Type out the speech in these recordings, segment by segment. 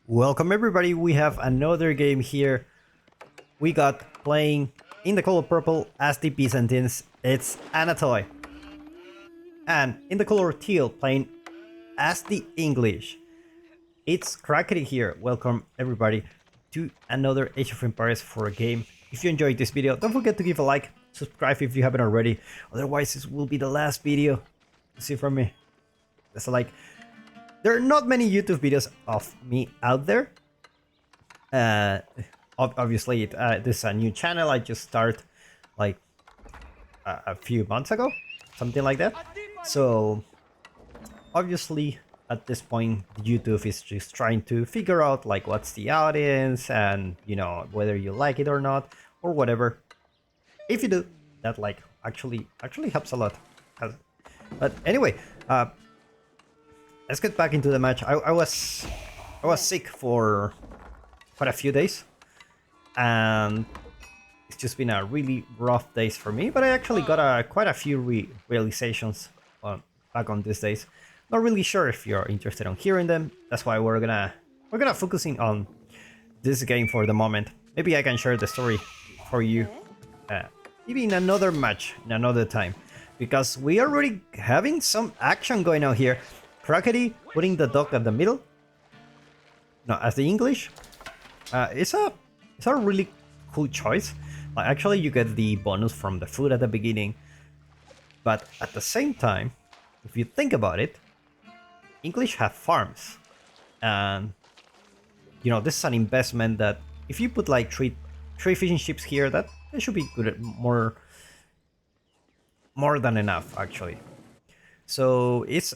Welcome everybody, we have another game here. We got playing in the color purple as the Byzantines, it's Anathanoi. And in the color teal playing as the English, it's Crackety here. Welcome everybody to another Age of Empires 4 game. If you enjoyed this video, don't forget to give a like, subscribe if you haven't already, otherwise this will be the last video you see from me. That's like, there are not many YouTube videos of me out there. Obviously, this is a new channel. I just started like a few months ago, something like that. So obviously, at this point, YouTube is just trying to figure out like what's the audience and whether you like it or not or whatever. If you do, that like actually helps a lot. But anyway, let's get back into the match. I was sick for quite a few days, and it's just been a really rough days for me. But I actually got quite a few realizations back on these days. Not really sure if you're interested in hearing them. That's why we're gonna focusing on this game for the moment. Maybe I can share the story for you, maybe in another match, in another time, because we are already having some action going on here. Crackety putting the dog at the middle. No, as the English. It's a really cool choice. Like, actually, you get the bonus from the food at the beginning, but at the same time, if you think about it, English have farms, and this is an investment that if you put like three fishing ships here, that should be good, more than enough actually. So it's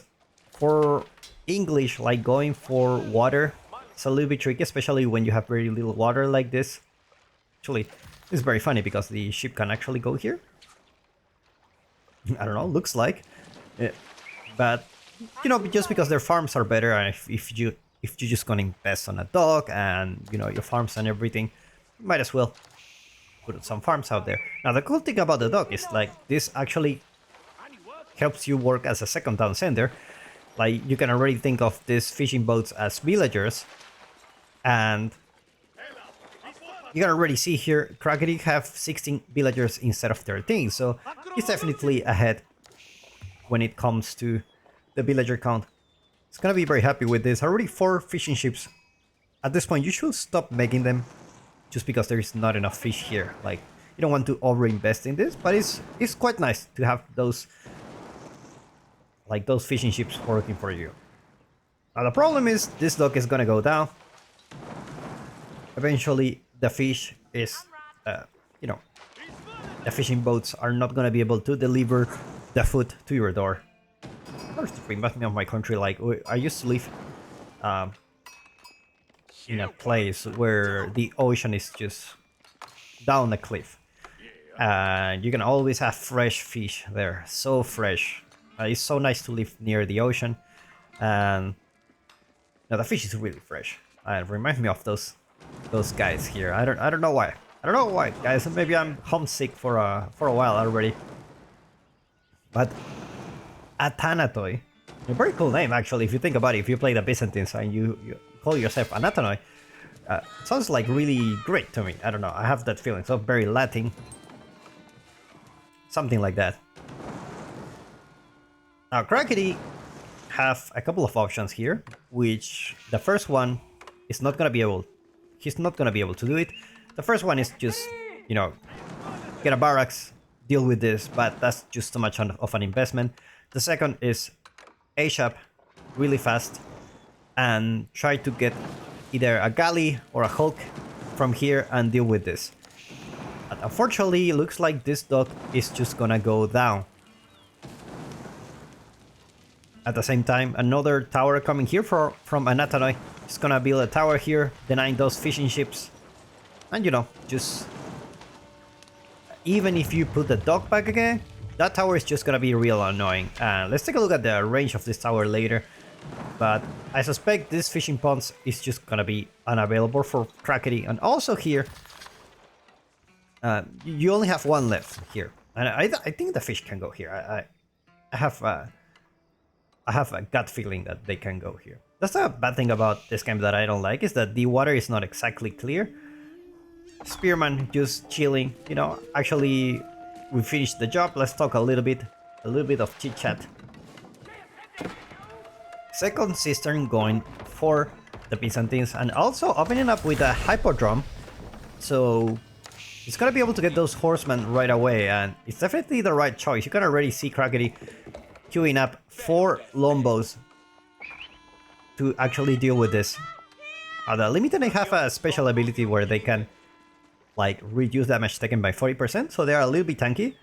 for English, like going for water, it's a little bit tricky, especially when you have very little water like this. Actually, it's very funny because the ship can actually go here. I don't know, looks like. But just because their farms are better, and if you just gonna invest on a dock and your farms and everything, you might as well put some farms out there. Now the cool thing about the dock is like this actually helps you work as a second town center. Like, you can already think of these fishing boats as villagers, and you can already see here Crackety have 16 villagers instead of 13, so he's definitely ahead when it comes to the villager count. It's gonna be very happy with this. Already 4 fishing ships. At this point, you should stop making them just because there is not enough fish here. Like, you don't want to overinvest in this, but it's quite nice to have those fishing ships working for you. Now the problem is this dock is gonna go down. Eventually the fish is, the fishing boats are not gonna be able to deliver the food to your door. First, it reminds me of my country. Like, I used to live in a place where the ocean is just down the cliff, and you can always have fresh fish there, so fresh. It's so nice to live near the ocean, and the fish is really fresh. It reminds me of those guys here. I don't know why. I don't know why, guys. Maybe I'm homesick for a while already. But Anathanoi, a very cool name actually. If you think about it, if you play the Byzantines and you call yourself Anathanoi, sounds like really great to me. I don't know. I have that feeling. So very Latin, something like that. Now Crackety have a couple of options here, which the first one is not gonna be able. He's not gonna be able to do it. The first one is just get a barracks, deal with this, but that's just too much of an investment. The second is ASAP, really fast, and try to get either a galley or a hulk from here and deal with this. But unfortunately, it looks like this dock is just gonna go down. At the same time, another tower coming here from Anathanoi. He's gonna build a tower here, denying those fishing ships. And just even if you put the dock back again, that tower is just gonna be real annoying. Let's take a look at the range of this tower later. But I suspect this fishing ponds is just gonna be unavailable for Crackety. And also here, you only have one left here, and I think the fish can go here. I have a gut feeling that they can go here. That's a bad thing about this game that I don't like, is that the water is not exactly clear. Spearman just chilling, you know. Actually, we finished the job. Let's talk a little bit of chit chat. Second cistern going for the Byzantines, and also opening up with a hypodrome, so it's gonna be able to get those horsemen right away, and it's definitely the right choice. You can already see Crackety queuing up 4 Lombos to actually deal with this. The limited, they have a special ability where they can like reduce damage taken by 40%, so they are a little bit tanky.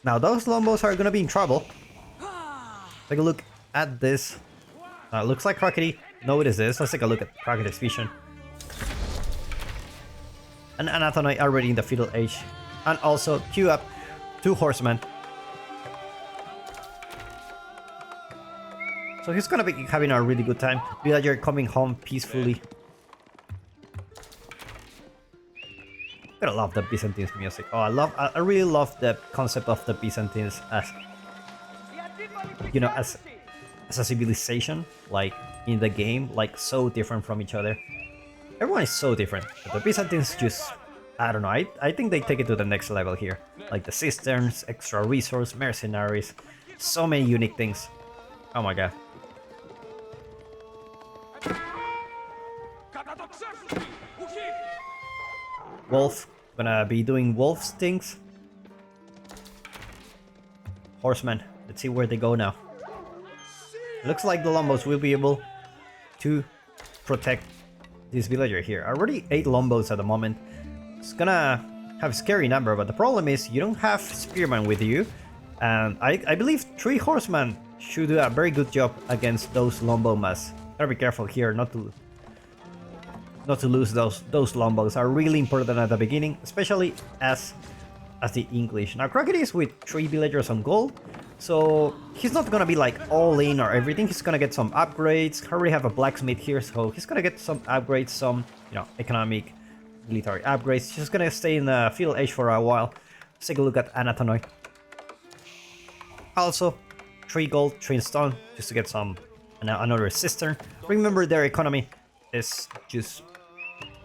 Now those Lombos are gonna be in trouble. Take a look at this. Looks like Crackety noticed this. Let's take a look at Crackety's vision. And Anathanoi already in the feudal age. And also queue up 2 horsemen. So he's gonna be having a really good time. Villager coming home peacefully. Gotta love the Byzantines music. Oh, I really love the concept of the Byzantines as, you know, as a civilization, like in the game, like so different from each other. Everyone is so different. But the Byzantines just, I don't know, I think they take it to the next level here. Like the cisterns, extra resource, mercenaries, so many unique things. Oh my god. Wolf, gonna be doing wolf stings. Horsemen, let's see where they go now. Looks like the Lombos will be able to protect this villager here. Already 8 Lombos at the moment. It's gonna have a scary number, but the problem is you don't have Spearman with you. And I believe 3 Horsemen should do a very good job against those Lombo mass. Gotta be careful here not to lose those Lombos. Are really important at the beginning, especially as the English. Now Crackety is with 3 villagers on gold, so he's not gonna be like all in or everything. He's gonna get some upgrades. I already have a blacksmith here, so he's gonna get some upgrades, some, you know, economic, military upgrades. He's just gonna stay in the feudal age for a while. Let's take a look at Anathanoi. Also 3 gold, 3 stone, just to get some another cistern. Remember, their economy is just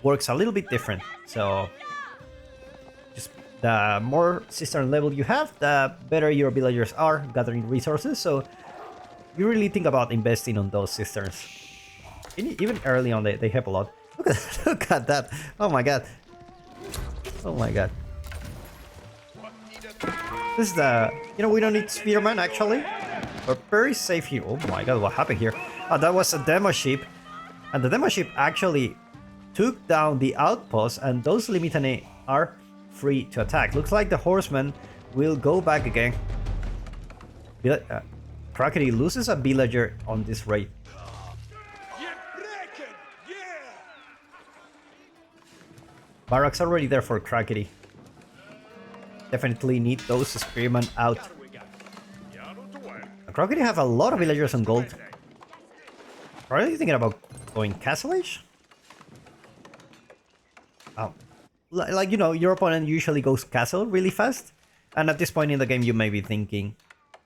works a little bit different, so just the more cistern level you have, the better your villagers are gathering resources, so you really think about investing on those cisterns. Even early on, they help a lot. Look at that. Oh my god. Oh my god. This is the, you know, we don't need Spearman actually. We're very safe here. Oh my god, what happened here? That was a demo ship, and the demo ship actually took down the outpost, and those Limitane are free to attack. Looks like the horsemen will go back again. Crackety loses a villager on this raid. Barracks already there for Crackety. Definitely need those spearmen out. Crackety have a lot of villagers on gold. Probably thinking about going Castle Age? Oh. Like, you know, your opponent usually goes castle really fast. And at this point in the game, you may be thinking,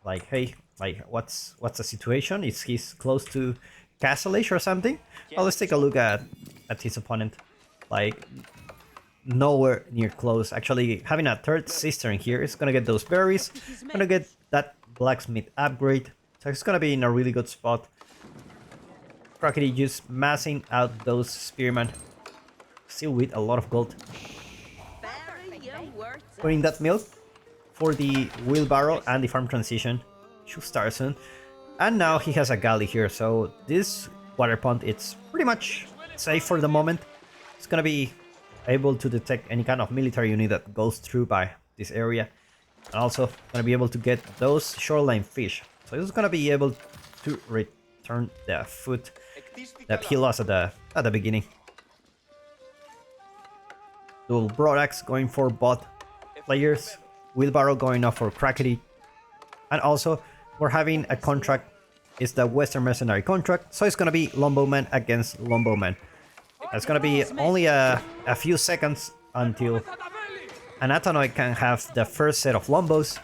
like, hey, like, what's the situation? Is he close to Castle Age or something? Well, let's take a look at his opponent. Like, nowhere near close. Actually, having a 3rd cistern here is gonna get those berries. Gonna get that blacksmith upgrade. So it's gonna be in a really good spot. Crackety just massing out those spearmen. Still with a lot of gold. Putting that milk for the wheelbarrow and the farm transition. Should start soon. And now he has a galley here, so this water pond, it's pretty much safe for the moment. It's gonna be able to detect any kind of military unit that goes through by this area. And also gonna be able to get those shoreline fish. So it's gonna be able to return the food that he lost at the beginning. Dual broadaxe going for both players. Wheelbarrow going off for Crackety. And also, we're having a contract. It's the Western Mercenary contract. So it's gonna be Lomboman against Lomboman. It's gonna be only a few seconds until Anathanoi can have the first set of Lombos.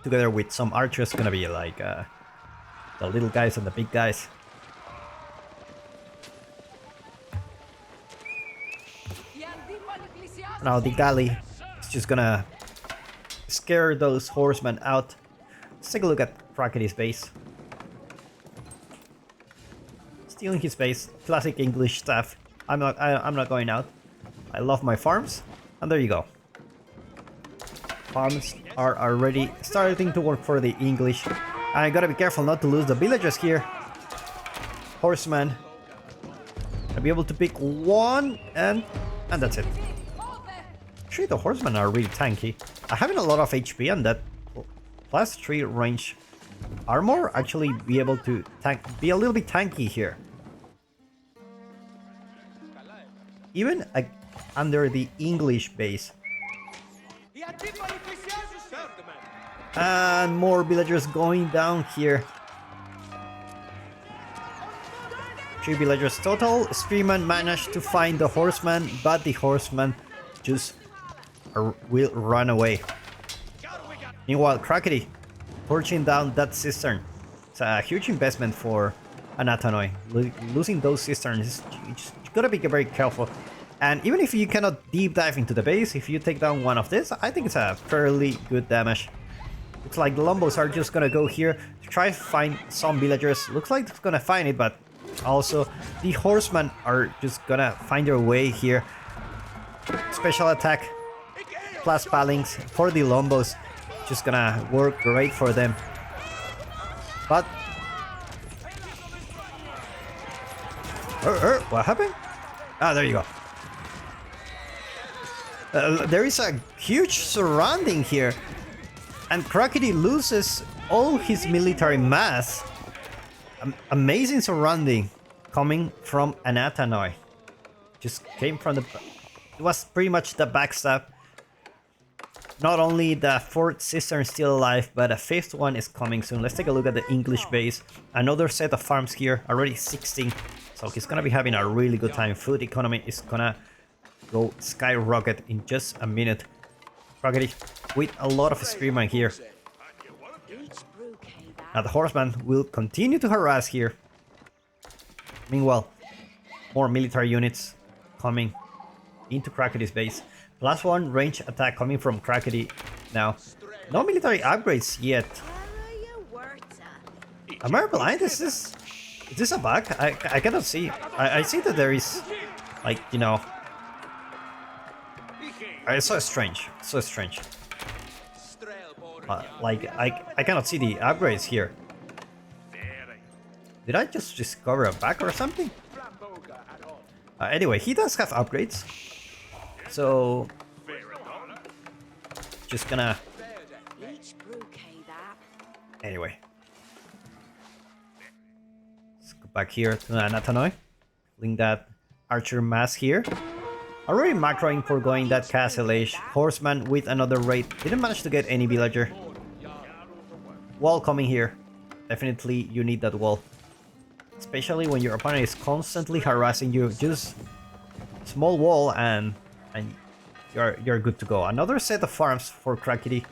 Together with some archers, gonna be like The little guys and the big guys. Now the galley is just gonna scare those horsemen out. Let's take a look at Krakity's base. Stealing his base, classic English stuff. I'm not going out. I love my farms, and there you go. Farms are already starting to work for the English. I gotta be careful not to lose the villagers here. Horseman. I'll be able to pick one, and that's it. Actually, the horsemen are really tanky. Having a lot of HP and that plus 3 range armor actually be able to be a little bit tanky here. Even under the English base. And more villagers going down here. 3 villagers total. Spearman managed to find the horseman, but the horseman just will run away. Meanwhile, Krakity torching down that cistern. It's a huge investment for Anathanoi. Losing those cisterns, you gotta be very careful. And even if you cannot deep dive into the base, if you take down one of this, I think it's a fairly good damage. Looks like the Lombos are just gonna go here to try to find some villagers. Looks like it's gonna find it, but also the horsemen are just gonna find their way here. Special attack plus Palings for the Lombos. Just gonna work great for them. But what happened? Ah, there you go. There is a huge surrounding here, and Krakity loses all his military mass. Amazing surrounding coming from Anathanoi. Just came from the... It was pretty much the backstab. Not only the 4th cistern still alive, but a 5th one is coming soon. Let's take a look at the English base. Another set of farms here, already 16. So he's gonna be having a really good time. Food economy is gonna go skyrocket in just a minute. Krakity with a lot of spearmen here. Now the horseman will continue to harass here. Meanwhile, more military units coming into Krakity's base. +1 range attack coming from Krakity now. No military upgrades yet. Am I blind? Is this a bug? I cannot see. I see that there is, like, you know... It's so strange. So strange. Like, I cannot see the upgrades here. Did I just discover a bug or something? Anyway, he does have upgrades. So... Just gonna... Anyway. Let's go back here to Anathanoi. Link that archer mass here. Already macroing for going that castle age. Horseman with another raid. Didn't manage to get any villager. Wall coming here. Definitely you need that wall. Especially when your opponent is constantly harassing you. Just small wall and you're good to go. Another set of farms for Krakity.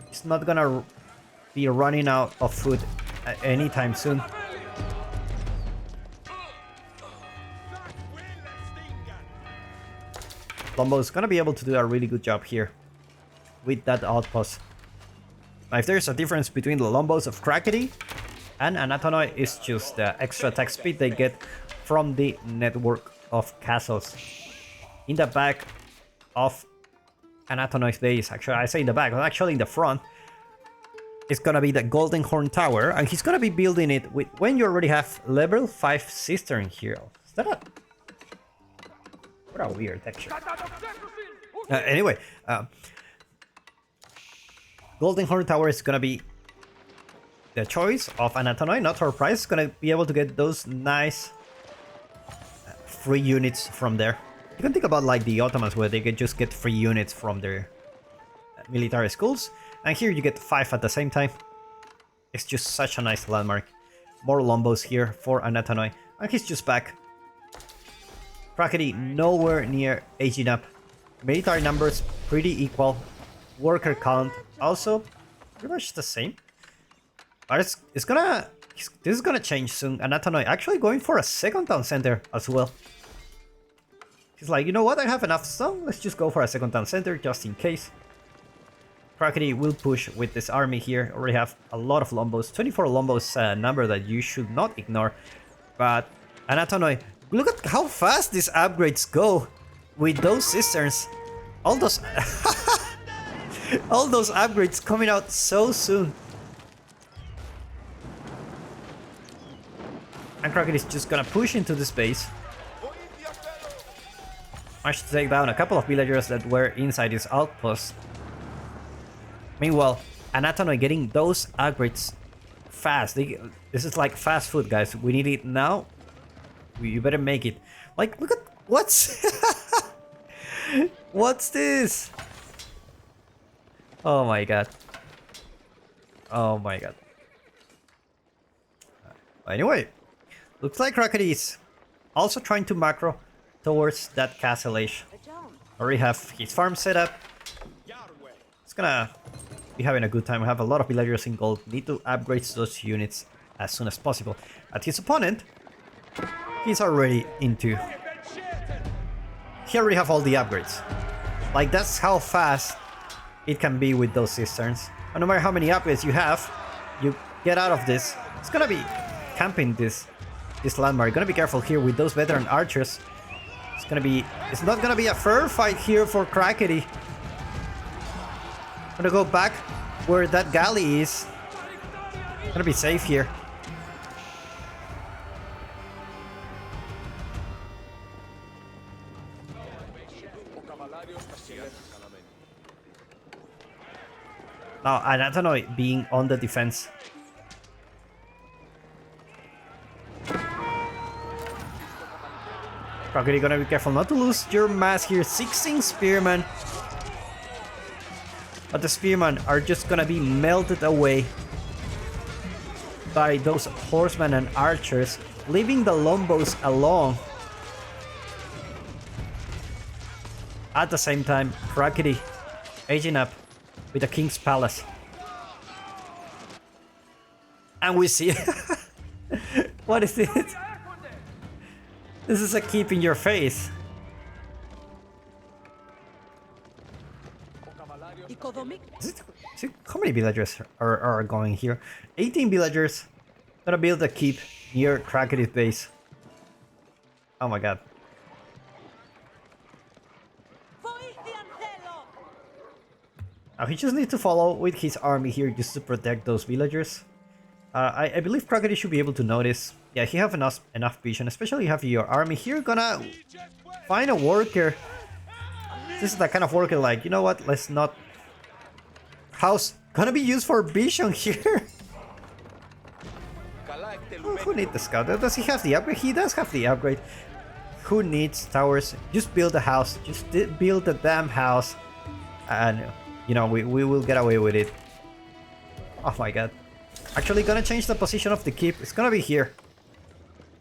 He's not gonna be running out of food anytime soon. Lombo is gonna be able to do a really good job here with that outpost. Now, if there's a difference between the Lombos of Krakity and Anathanoi, it's just the extra attack speed they get from the network of castles. In the back of Anathanoi's base, actually I say in the back, but actually in the front, it's gonna be the Golden Horn Tower, and he's gonna be building it with when you already have level 5 cistern here. Is that a... What a weird texture. Anyway, Golden Horn Tower is gonna be the choice of Anathanoi, not surprise. It's gonna be able to get those nice free units from there. You can think about like the Ottomans, where they can just get free units from their military schools, and here you get 5 at the same time. It's just such a nice landmark. More Lombos here for Anathanoi, and he's just back. Krakity nowhere near aging up. Military numbers pretty equal. Worker count also pretty much the same. This is gonna change soon. Anathanoi actually going for a second town center as well. He's like, you know what? I have enough stone. Let's just go for a second town center just in case. Krakeny will push with this army here. Already have a lot of lombos. 24 lombos, number that you should not ignore. But Anathanoi, look at how fast these upgrades go with those cisterns. All those all those upgrades coming out so soon. And Krakeny is just gonna push into the space. Managed to take down a couple of villagers that were inside his outpost. Meanwhile, Anathanoi getting those upgrades fast. This is like fast food, guys. We need it now. You better make it. Like, look at what's what's this? Oh my god. Oh my god. Anyway, looks like Krakeny is also trying to macro towards that castle age. Already have his farm set up. It's gonna be having a good time. We have a lot of villagers in gold. Need to upgrade those units as soon as possible. At his opponent, he's already into... He already have all the upgrades. Like, that's how fast it can be with those cisterns. And no matter how many upgrades you have, you get out of this. It's gonna be camping this landmark. Gonna be careful here with those veteran archers. It's not gonna be a fair fight here for Krakeny. Gonna go back where that galley is. Gonna be safe here. Now Anathanoi being on the defense. Krakeny gonna be careful not to lose your mass here. 16 spearmen. But the spearmen are just gonna be melted away by those horsemen and archers, leaving the lombos alone. At the same time, Krakeny aging up with the King's Palace. And we see... What is it? This is a keep in your face. How many villagers are going here? 18 villagers. Gonna build a keep near Krakeny's base. Oh my god. Now he just needs to follow with his army here just to protect those villagers. I believe Krakeny should be able to notice. Yeah, he have enough vision, especially have your army here. Gonna find a worker. This is the kind of worker like, you know what, let's not... House gonna be used for vision here. Who needs the scout? Does he have the upgrade? He does have the upgrade. Who needs towers? Just build a house. Just build a damn house. And, you know, we will get away with it. Oh my god. Actually gonna change the position of the keep. It's gonna be here.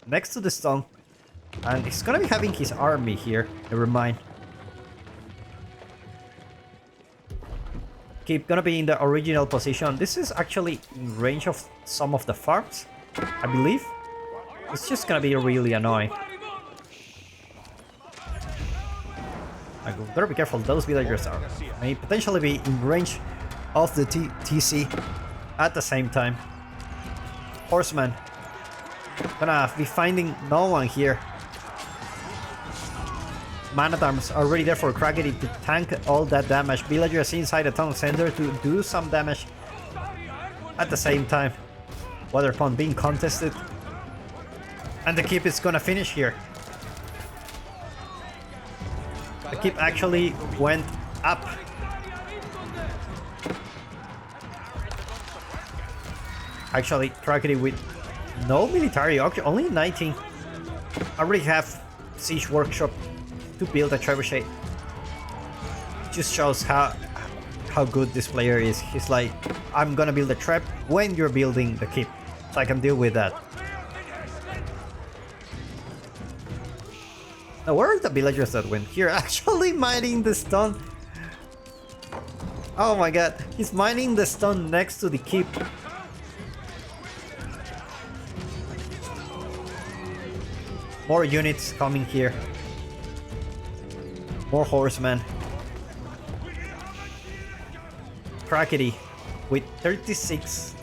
Next to the stone. And he's gonna be having his army here. Never mind. Keep gonna be in the original position. This is actually in range of some of the farms, I believe. It's just gonna be really annoying. I gotta be careful. Those villagers may potentially be in range of the TC at the same time. Horseman gonna be finding no one here. Man-at-arms already there for Krakeny to tank all that damage. Villagers inside the town center to do some damage at the same time. Water pond being contested. And the keep is gonna finish here. The keep actually went up. Actually, Krakeny with no military, only 19. Already have siege workshop to build a trebuchet. Just shows how good this player is. He's like, I'm gonna build a trap when you're building the keep, so I can deal with that. Now where are the villagers that went here? Actually mining the stone. Oh my god, he's mining the stone next to the keep. More units coming here. More horsemen. Crackety with 36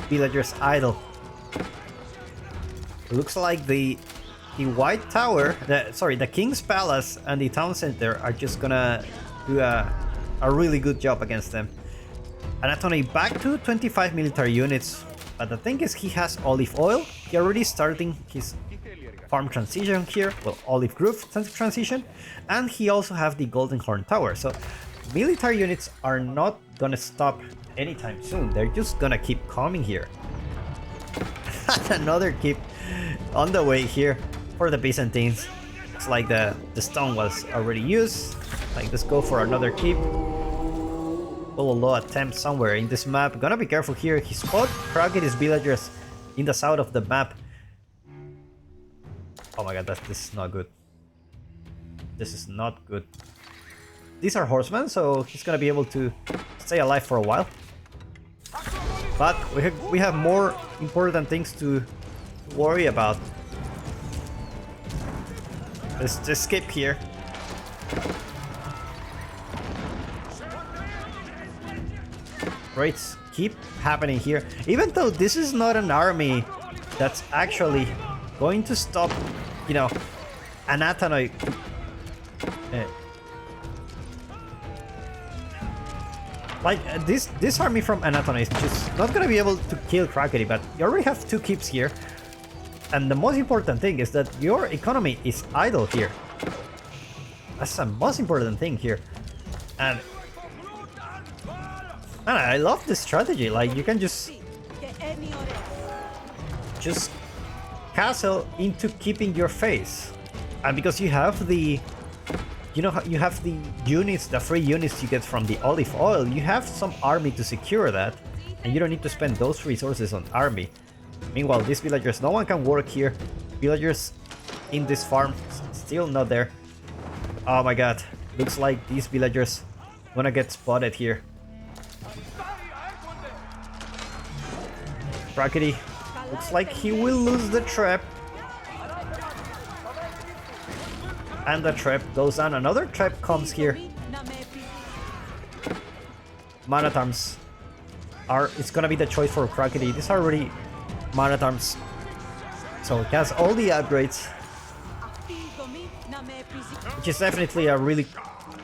villagers idle. Looks like the White Tower, the King's Palace and the Town Center are just gonna do a really good job against them. Anathanoi back to 25 military units, but the thing is he has olive oil. He already starting his farm transition here, well, olive grove transition, and he also have the Golden Horn Tower. So military units are not gonna stop anytime soon. They're just gonna keep coming here. Another keep on the way here for the Byzantines. It's like the stone was already used. Like, let's go for another keep. Low attempt somewhere in this map. Gonna be careful here. He spot Crockety's villagers in the south of the map. Oh my god, this is not good. This is not good. These are horsemen, so he's gonna be able to stay alive for a while. But we have more important things to worry about. Let's just skip here. Raids keep happening here. Even though this is not an army that's actually going to stop, you know, Anathanoi. This army from Anathanoi is just not gonna be able to kill Crackety, but you already have 2 keeps here. And the most important thing is that your economy is idle here. That's the most important thing here. And man, I love this strategy. Like, you can just castle into keeping your face, and because you have the, you have the units, the free units you get from the olive oil, you have some army to secure that, and you don't need to spend those resources on army. Meanwhile, these villagers, no one can work here. Villagers in this farm still not there. Oh my god, looks like these villagers gonna get spotted here. Crackety looks like he will lose the trap. And the trap goes down. Another trap comes here. Man-at-arms it's gonna be the choice for Crackety. These are already man-at-arms, so it has all the upgrades, which is definitely a really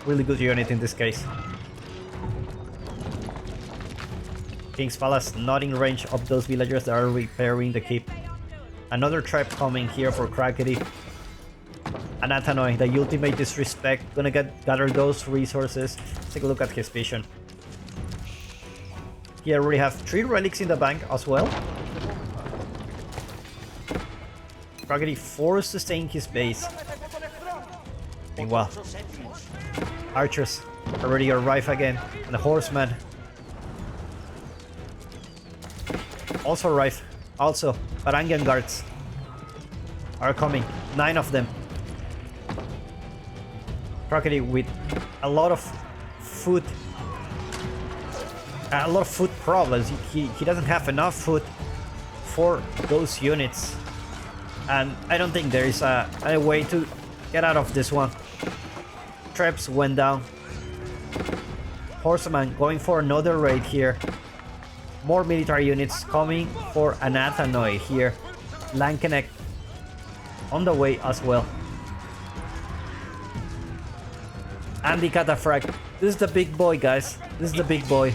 good unit in this case. King's Palace not in range of those villagers that are repairing the keep. Another trap coming here for Crackety. Anathanoi, the ultimate disrespect, gonna gather those resources. Let's take a look at his vision. He already have 3 relics in the bank as well. Crackety forced to stay in his base. Meanwhile, archers already arrive again, and the horsemen also arrive. Also, Varangian guards are coming. 9 of them. Crackety with a lot of food. A lot of food problems. He doesn't have enough food for those units. And I don't think there is a way to get out of this one. Traps went down. Horseman going for another raid here. More military units coming for Anathanoi here. Lankenek on the way as well. And the Cataphract. This is the big boy, guys. This is the big boy.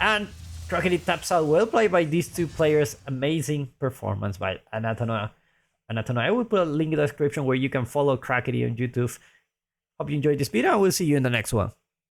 And Crackety taps out. Well played by these 2 players. Amazing performance by Anathanoi. I will put a link in the description where you can follow Crackety on YouTube. Hope you enjoyed this video, and we'll see you in the next one.